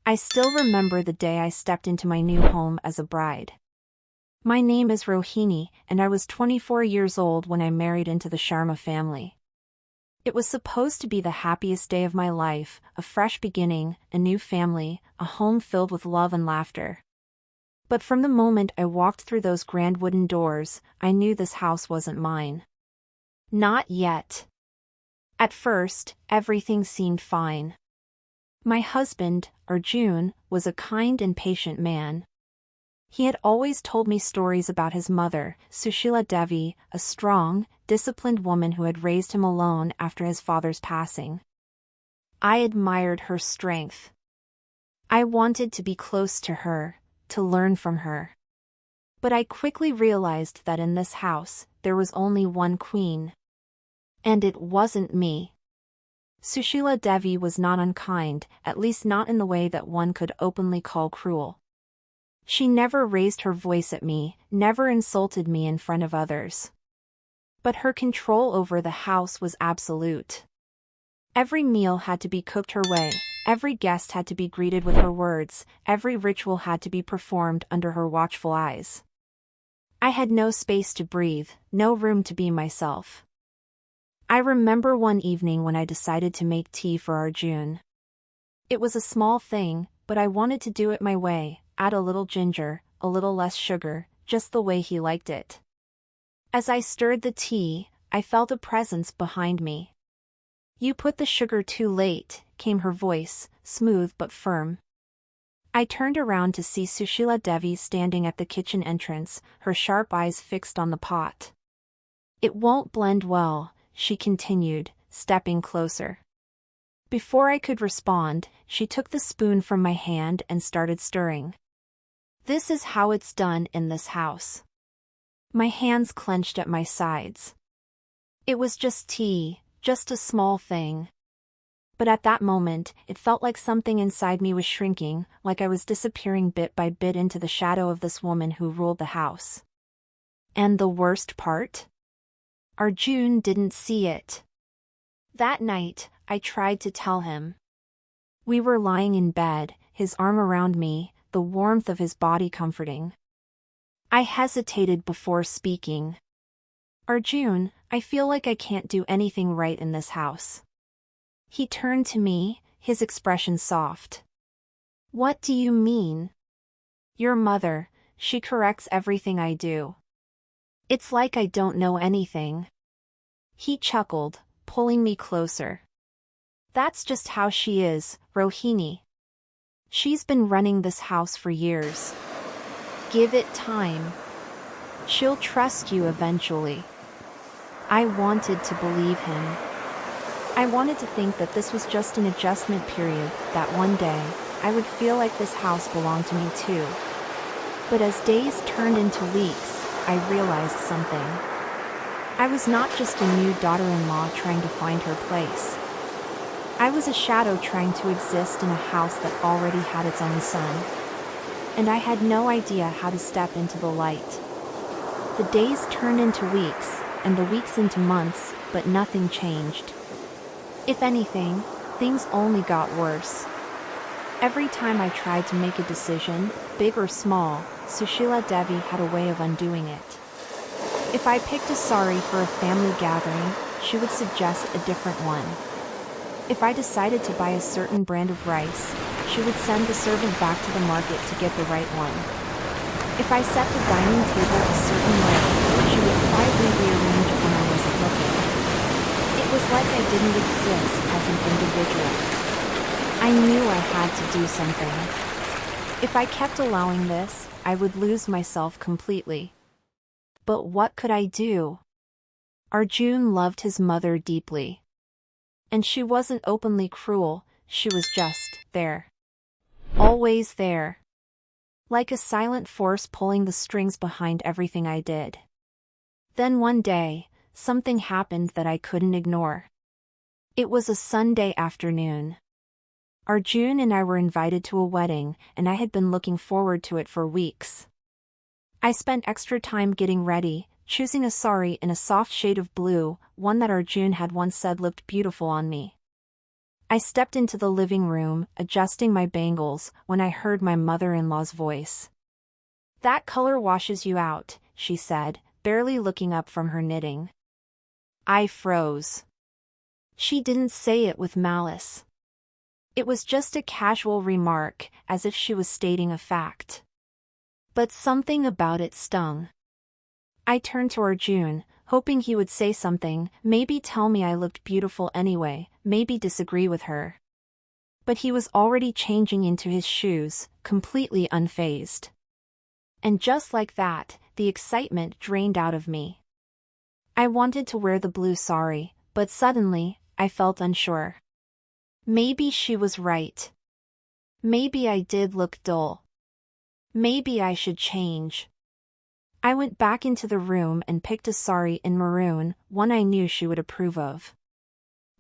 I still remember the day I stepped into my new home as a bride. My name is Rohini, and I was 24 years old when I married into the Sharma family. It was supposed to be the happiest day of my life, a fresh beginning, a new family, a home filled with love and laughter. But from the moment I walked through those grand wooden doors, I knew this house wasn't mine. Not yet. At first, everything seemed fine. My husband, Arjun, was a kind and patient man. He had always told me stories about his mother, Sushila Devi, a strong, disciplined woman who had raised him alone after his father's passing. I admired her strength. I wanted to be close to her, to learn from her. But I quickly realized that in this house, there was only one queen. And it wasn't me. Sushila Devi was not unkind, at least not in the way that one could openly call cruel. She never raised her voice at me, never insulted me in front of others. But her control over the house was absolute. Every meal had to be cooked her way, every guest had to be greeted with her words, every ritual had to be performed under her watchful eyes. I had no space to breathe, no room to be myself. I remember one evening when I decided to make tea for Arjun. It was a small thing, but I wanted to do it my way, add a little ginger, a little less sugar, just the way he liked it. As I stirred the tea, I felt a presence behind me. "You put the sugar too late," came her voice, smooth but firm. I turned around to see Sushila Devi standing at the kitchen entrance, her sharp eyes fixed on the pot. "It won't blend well," she continued, stepping closer. Before I could respond, she took the spoon from my hand and started stirring. "This is how it's done in this house." My hands clenched at my sides. It was just tea, just a small thing. But at that moment, it felt like something inside me was shrinking, like I was disappearing bit by bit into the shadow of this woman who ruled the house. And the worst part? Arjun didn't see it. That night, I tried to tell him. We were lying in bed, his arm around me, the warmth of his body comforting. I hesitated before speaking. "Arjun, I feel like I can't do anything right in this house." He turned to me, his expression soft. "What do you mean?" "Your mother, she corrects everything I do. It's like I don't know anything." He chuckled, pulling me closer. "That's just how she is, Rohini. She's been running this house for years. Give it time. She'll trust you eventually." I wanted to believe him. I wanted to think that this was just an adjustment period, that one day, I would feel like this house belonged to me too. But as days turned into weeks, I realized something. I was not just a new daughter-in-law trying to find her place. I was a shadow trying to exist in a house that already had its own sun. And I had no idea how to step into the light. The days turned into weeks, and the weeks into months, but nothing changed. If anything, things only got worse. Every time I tried to make a decision, big or small, Sushila Devi had a way of undoing it. If I picked a sari for a family gathering, she would suggest a different one. If I decided to buy a certain brand of rice, she would send the servant back to the market to get the right one. If I set the dining table a certain way, she would quietly rearrange it when I wasn't looking. It was like I didn't exist as an individual. I knew I had to do something. If I kept allowing this, I would lose myself completely. But what could I do? Arjun loved his mother deeply. And she wasn't openly cruel, she was just there. Always there. Like a silent force pulling the strings behind everything I did. Then one day, something happened that I couldn't ignore. It was a Sunday afternoon. Arjun and I were invited to a wedding, and I had been looking forward to it for weeks. I spent extra time getting ready, choosing a sari in a soft shade of blue, one that Arjun had once said looked beautiful on me. I stepped into the living room, adjusting my bangles, when I heard my mother-in-law's voice. "That color washes you out," she said, barely looking up from her knitting. I froze. She didn't say it with malice. It was just a casual remark, as if she was stating a fact. But something about it stung. I turned to Arjun, hoping he would say something, maybe tell me I looked beautiful anyway, maybe disagree with her. But he was already changing into his shoes, completely unfazed. And just like that, the excitement drained out of me. I wanted to wear the blue sari, but suddenly, I felt unsure. Maybe she was right. Maybe I did look dull. Maybe I should change. I went back into the room and picked a sari in maroon, one I knew she would approve of.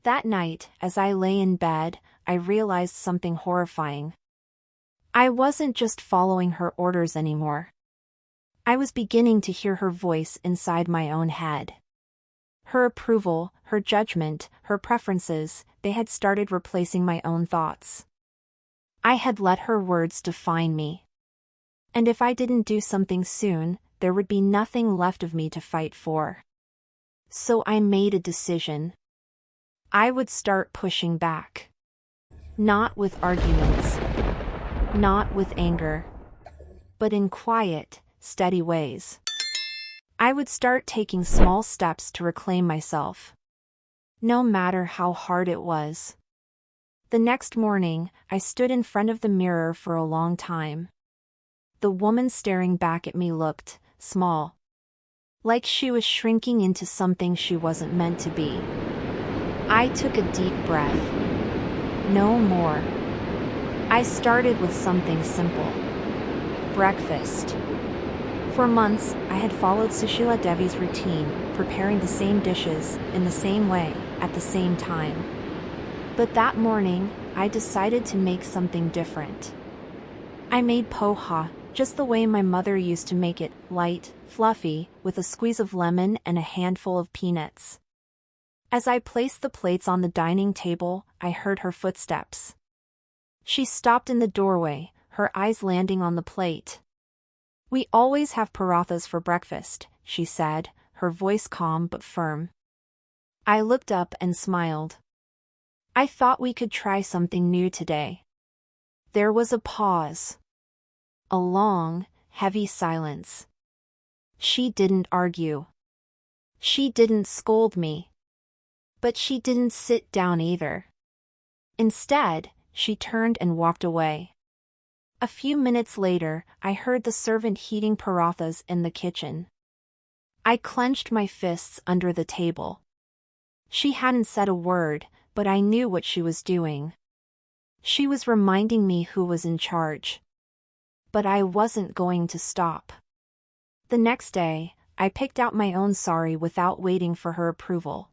That night, as I lay in bed, I realized something horrifying. I wasn't just following her orders anymore. I was beginning to hear her voice inside my own head. Her approval, her judgment, her preferences, they had started replacing my own thoughts. I had let her words define me. And if I didn't do something soon, there would be nothing left of me to fight for. So I made a decision. I would start pushing back. Not with arguments. Not with anger. But in quiet, steady ways. I would start taking small steps to reclaim myself. No matter how hard it was. The next morning, I stood in front of the mirror for a long time. The woman staring back at me looked small. Like she was shrinking into something she wasn't meant to be. I took a deep breath. No more. I started with something simple. Breakfast. For months, I had followed Sushila Devi's routine, preparing the same dishes, in the same way, at the same time. But that morning, I decided to make something different. I made poha, just the way my mother used to make it, light, fluffy, with a squeeze of lemon and a handful of peanuts. As I placed the plates on the dining table, I heard her footsteps. She stopped in the doorway, her eyes landing on the plate. "We always have parathas for breakfast," she said, her voice calm but firm. I looked up and smiled. "I thought we could try something new today." There was a pause. A long, heavy silence. She didn't argue. She didn't scold me. But she didn't sit down either. Instead, she turned and walked away. A few minutes later, I heard the servant heating parathas in the kitchen. I clenched my fists under the table. She hadn't said a word, but I knew what she was doing. She was reminding me who was in charge. But I wasn't going to stop. The next day, I picked out my own sari without waiting for her approval.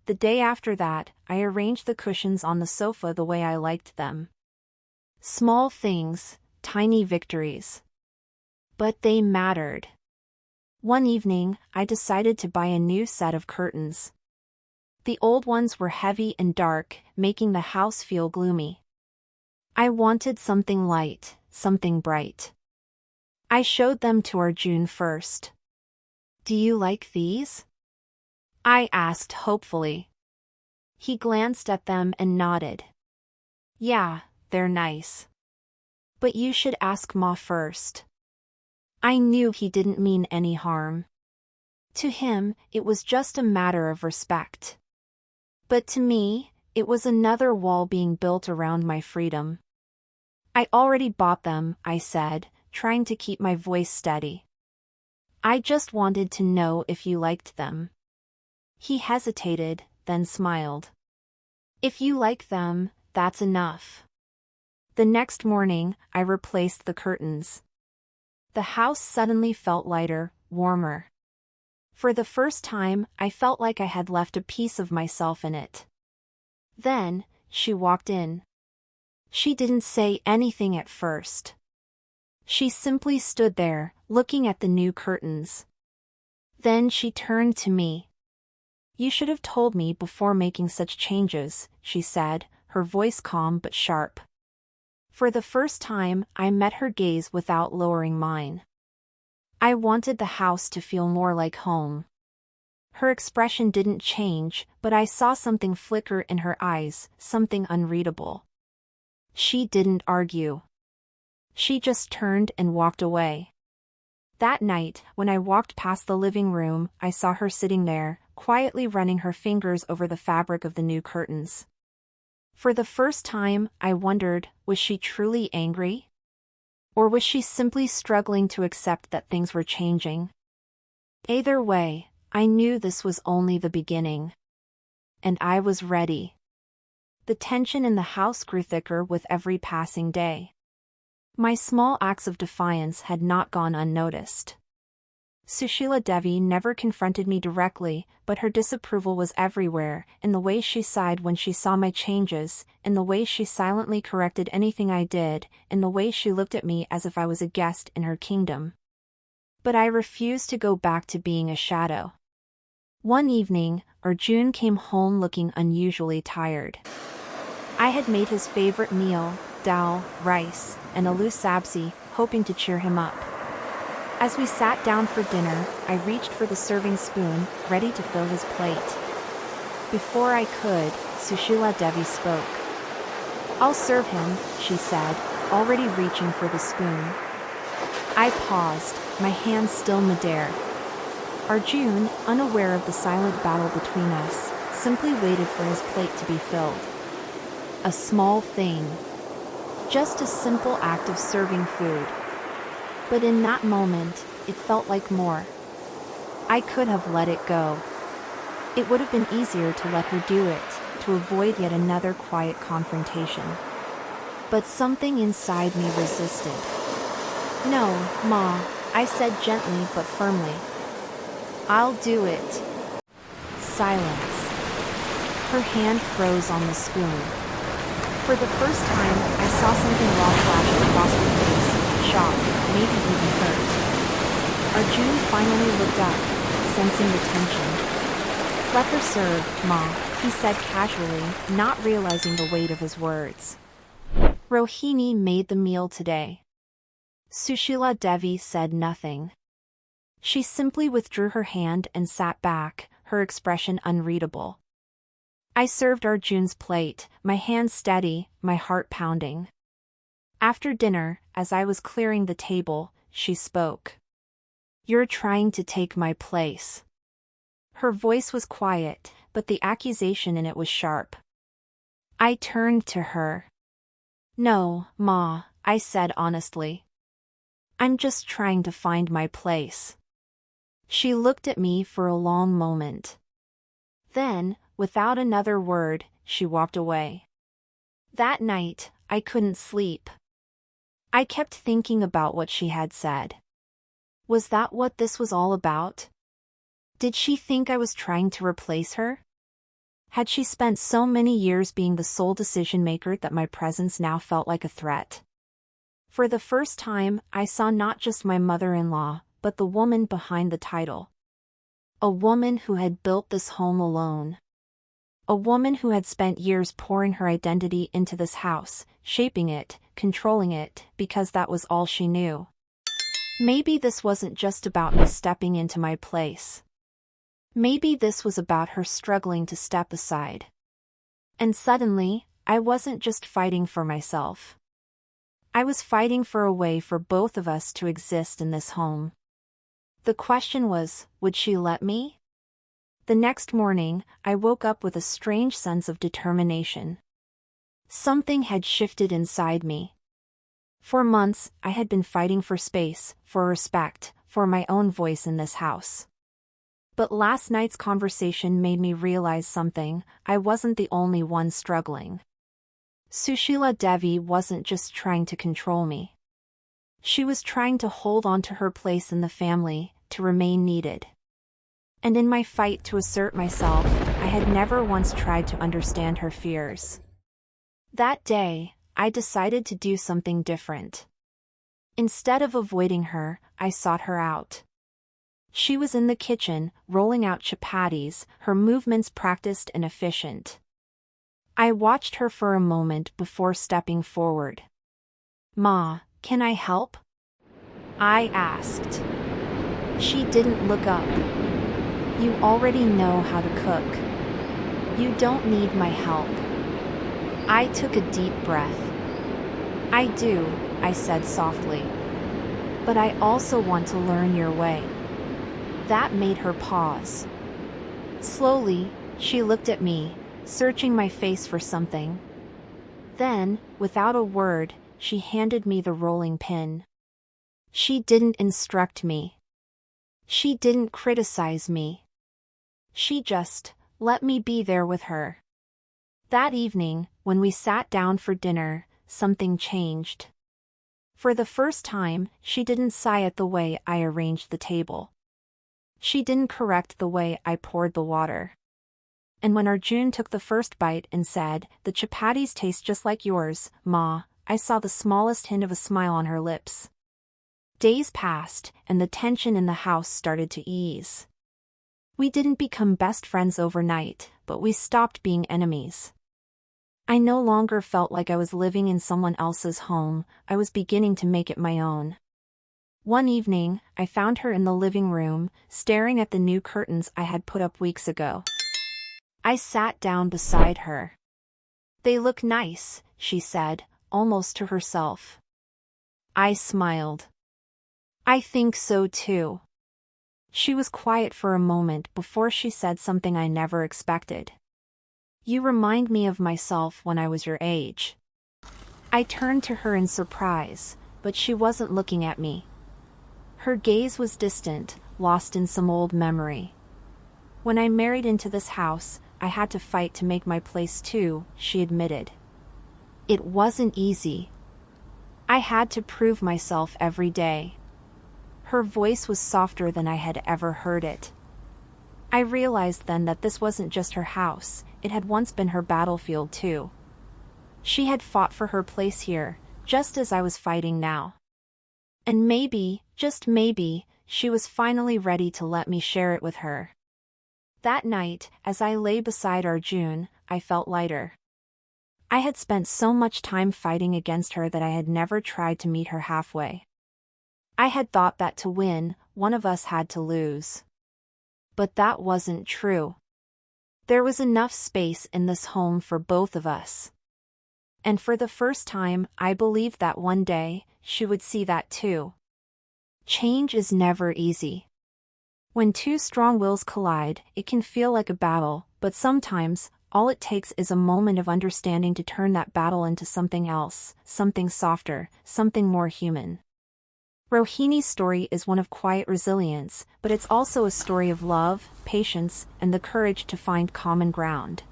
The day after that, I arranged the cushions on the sofa the way I liked them. Small things, tiny victories. But they mattered. One evening, I decided to buy a new set of curtains. The old ones were heavy and dark, making the house feel gloomy. I wanted something light, something bright. I showed them to Arjun first. "Do you like these?" I asked hopefully. He glanced at them and nodded. "Yeah, they're nice. But you should ask Ma first." I knew he didn't mean any harm. To him, it was just a matter of respect. But to me, it was another wall being built around my freedom. "I already bought them," I said, trying to keep my voice steady. "I just wanted to know if you liked them." He hesitated, then smiled. "If you like them, that's enough." The next morning, I replaced the curtains. The house suddenly felt lighter, warmer. For the first time, I felt like I had left a piece of myself in it. Then, she walked in. She didn't say anything at first. She simply stood there, looking at the new curtains. Then she turned to me. "You should have told me before making such changes," she said, her voice calm but sharp. For the first time, I met her gaze without lowering mine. I wanted the house to feel more like home. Her expression didn't change, but I saw something flicker in her eyes, something unreadable. She didn't argue. She just turned and walked away. That night, when I walked past the living room, I saw her sitting there, quietly running her fingers over the fabric of the new curtains. For the first time, I wondered, was she truly angry? Or was she simply struggling to accept that things were changing? Either way, I knew this was only the beginning. And I was ready. The tension in the house grew thicker with every passing day. My small acts of defiance had not gone unnoticed. Sushila Devi never confronted me directly, but her disapproval was everywhere, in the way she sighed when she saw my changes, in the way she silently corrected anything I did, in the way she looked at me as if I was a guest in her kingdom. But I refused to go back to being a shadow. One evening, Arjun came home looking unusually tired. I had made his favorite meal, dal, rice, and aloo sabzi, hoping to cheer him up. As we sat down for dinner, I reached for the serving spoon, ready to fill his plate. Before I could, Sushila Devi spoke. "I'll serve him," she said, already reaching for the spoon. I paused, my hands still midair. Arjun, unaware of the silent battle between us, simply waited for his plate to be filled. A small thing. Just a simple act of serving food. But in that moment, it felt like more. I could have let it go. It would have been easier to let her do it, to avoid yet another quiet confrontation. But something inside me resisted. "No, Ma," I said gently but firmly. "I'll do it." Silence. Her hand froze on the spoon. For the first time, I saw something raw flash across her face, shock, maybe even hurt. Arjun finally looked up, sensing the tension. "Let her serve, Ma," he said casually, not realizing the weight of his words. "Rohini made the meal today." Sushila Devi said nothing. She simply withdrew her hand and sat back, her expression unreadable. I served Arjun's plate, my hands steady, my heart pounding. After dinner, as I was clearing the table, she spoke. "You're trying to take my place." Her voice was quiet, but the accusation in it was sharp. I turned to her. "No, Ma," I said honestly. "I'm just trying to find my place." She looked at me for a long moment. Then, without another word, she walked away. That night, I couldn't sleep. I kept thinking about what she had said. Was that what this was all about? Did she think I was trying to replace her? Had she spent so many years being the sole decision-maker that my presence now felt like a threat? For the first time, I saw not just my mother-in-law, but the woman behind the title. A woman who had built this home alone. A woman who had spent years pouring her identity into this house, shaping it, controlling it, because that was all she knew. Maybe this wasn't just about me stepping into my place. Maybe this was about her struggling to step aside. And suddenly, I wasn't just fighting for myself. I was fighting for a way for both of us to exist in this home. The question was, would she let me? The next morning, I woke up with a strange sense of determination. Something had shifted inside me. For months, I had been fighting for space, for respect, for my own voice in this house. But last night's conversation made me realize something. I wasn't the only one struggling. Sushila Devi wasn't just trying to control me. She was trying to hold on to her place in the family, to remain needed. And in my fight to assert myself, I had never once tried to understand her fears. That day, I decided to do something different. Instead of avoiding her, I sought her out. She was in the kitchen, rolling out chapatis, her movements practiced and efficient. I watched her for a moment before stepping forward. "Ma, can I help?" I asked. She didn't look up. "You already know how to cook. You don't need my help." I took a deep breath. "I do," I said softly. "But I also want to learn your way." That made her pause. Slowly, she looked at me, searching my face for something. Then, without a word, she handed me the rolling pin. She didn't instruct me. She didn't criticize me. She just let me be there with her. That evening, when we sat down for dinner, something changed. For the first time, she didn't sigh at the way I arranged the table. She didn't correct the way I poured the water. And when Arjun took the first bite and said, "The chapatis taste just like yours, Ma," I saw the smallest hint of a smile on her lips. Days passed, and the tension in the house started to ease. We didn't become best friends overnight, but we stopped being enemies. I no longer felt like I was living in someone else's home, I was beginning to make it my own. One evening, I found her in the living room, staring at the new curtains I had put up weeks ago. I sat down beside her. "They look nice," she said, almost to herself. I smiled. "I think so too." She was quiet for a moment before she said something I never expected. "You remind me of myself when I was your age." I turned to her in surprise, but she wasn't looking at me. Her gaze was distant, lost in some old memory. "When I married into this house, I had to fight to make my place too," she admitted. "It wasn't easy. I had to prove myself every day." Her voice was softer than I had ever heard it. I realized then that this wasn't just her house, it had once been her battlefield too. She had fought for her place here, just as I was fighting now. And maybe, just maybe, she was finally ready to let me share it with her. That night, as I lay beside Arjun, I felt lighter. I had spent so much time fighting against her that I had never tried to meet her halfway. I had thought that to win, one of us had to lose. But that wasn't true. There was enough space in this home for both of us. And for the first time, I believed that one day, she would see that too. Change is never easy. When two strong wills collide, it can feel like a battle, but sometimes, all it takes is a moment of understanding to turn that battle into something else, something softer, something more human. Rohini's story is one of quiet resilience, but it's also a story of love, patience, and the courage to find common ground.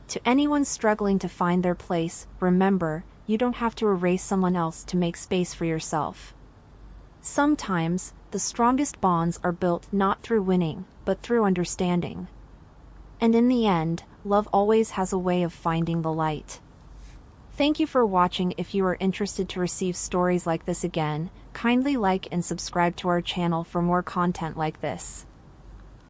To anyone struggling to find their place, remember, you don't have to erase someone else to make space for yourself. Sometimes, the strongest bonds are built not through winning, but through understanding. And in the end, love always has a way of finding the light. Thank you for watching. If you are interested to receive stories like this again, kindly like and subscribe to our channel for more content like this.